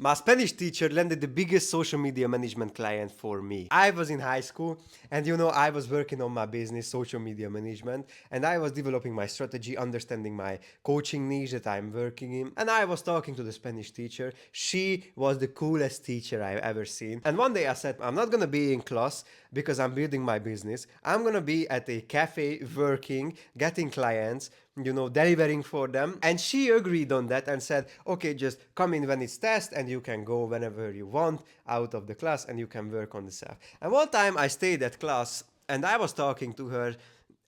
My Spanish teacher landed the biggest social media management client for me. I was in high school and I was working on my business, social media management, and I was developing my strategy, understanding my coaching niche that I'm working in. And I was talking to the Spanish teacher. She was the coolest teacher I've ever seen. And one day I said, I'm not gonna be in class because I'm building my business. I'm gonna be at a cafe working, getting clients, delivering for them. And she agreed on that and said, okay, just come in when it's test and you can go whenever you want out of the class and you can work on the self. And one time I stayed at class and I was talking to her,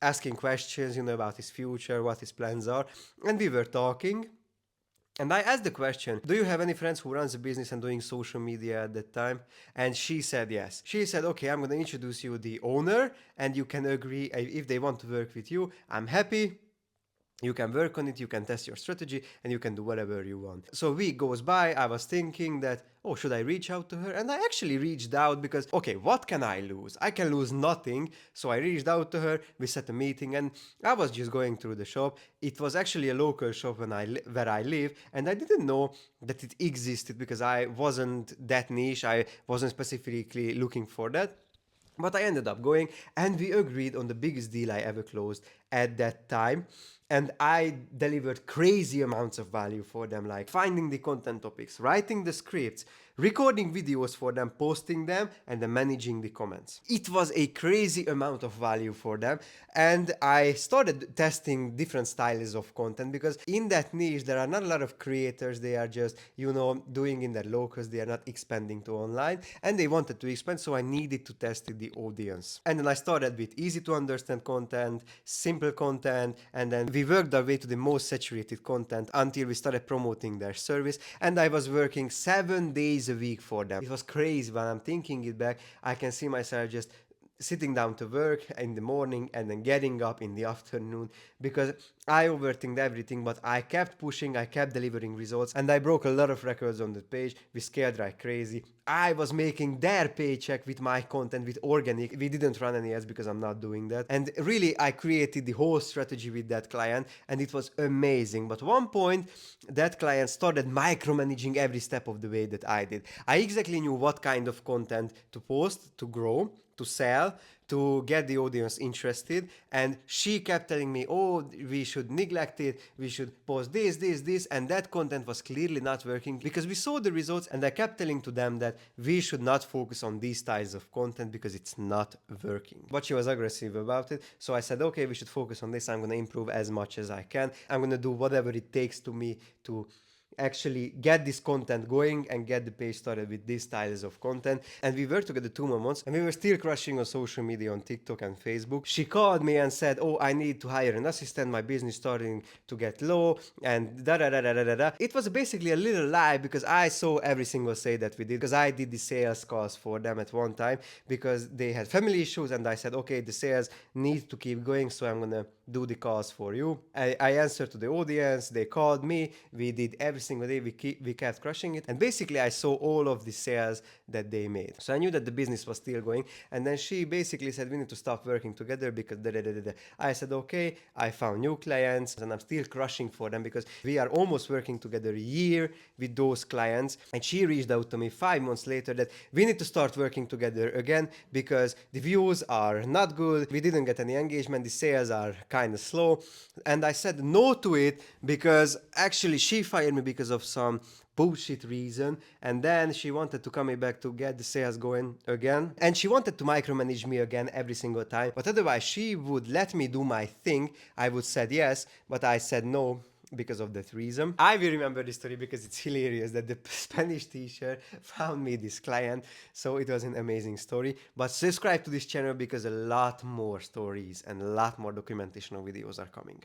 asking questions, about his future, what his plans are. And we were talking. And I asked the question, do you have any friends who runs a business and doing social media at that time? And she said yes. She said, okay, I'm going to introduce you the owner and you can agree if they want to work with you. I'm happy. You can work on it, you can test your strategy, and you can do whatever you want. So a week goes by, I was thinking that, oh, should I reach out to her? And I actually reached out because, okay, what can I lose? I can lose nothing. So I reached out to her, we set a meeting, and I was just going through the shop. It was actually a local shop where I live, and I didn't know that it existed because I wasn't that niche, I wasn't specifically looking for that. But I ended up going and we agreed on the biggest deal I ever closed at that time. And I delivered crazy amounts of value for them, like finding the content topics, writing the scripts, recording videos for them, posting them, and then managing the comments. It was a crazy amount of value for them. And I started testing different styles of content because in that niche, there are not a lot of creators. They are just, doing in their locals. They are not expanding to online and they wanted to expand. So I needed to test the audience. And then I started with easy to understand content, simple content, and then we worked our way to the most saturated content until we started promoting their service. And I was working 7 days a week for them. It was crazy. When I'm thinking it back, I can see myself just sitting down to work in the morning and then getting up in the afternoon because I overthinked everything, but I kept pushing, I kept delivering results, and I broke a lot of records on the page. We scaled like crazy. I was making their paycheck with my content, with organic. We didn't run any ads because I'm not doing that. And really, I created the whole strategy with that client, and it was amazing. But one point, that client started micromanaging every step of the way that I did. I exactly knew what kind of content to post, to grow, to sell, to get the audience interested. And she kept telling me, oh, we should neglect it, we should post this, and that content was clearly not working because we saw the results. And I kept telling to them that we should not focus on these styles of content because it's not working. But she was aggressive about it. So I said, okay, we should focus on this. I'm going to improve as much as I can. I'm going to do whatever it takes to me to actually get this content going and get the page started with these styles of content. And we worked together 2 more months and we were still crushing on social media, on TikTok and Facebook. She called me and said, oh, I need to hire an assistant, my business starting to get low, and da da da da da da da. It was basically a little lie because I saw every single say that we did, because I did the sales calls for them at one time because they had family issues, and I said, okay, the sales need to keep going, so I'm gonna do the calls for you. I answered to the audience, they called me, we did every single day, we kept crushing it, and basically I saw all of the sales that they made. So I knew that the business was still going, and then she basically said, we need to stop working together because da da da da da. I said, okay, I found new clients, and I'm still crushing for them because we are almost working together a year with those clients. And she reached out to me 5 months later that we need to start working together again because the views are not good, we didn't get any engagement, the sales are kind of slow. And I said no to it because actually she fired me because of some bullshit reason, and then she wanted to come me back to get the sales going again, and she wanted to micromanage me again every single time. But otherwise she would let me do my thing. I would said yes, but I said no because of that reason. I will remember this story because it's hilarious that the Spanish teacher found me this client. So it was an amazing story. But subscribe to this channel because a lot more stories and a lot more documentational videos are coming.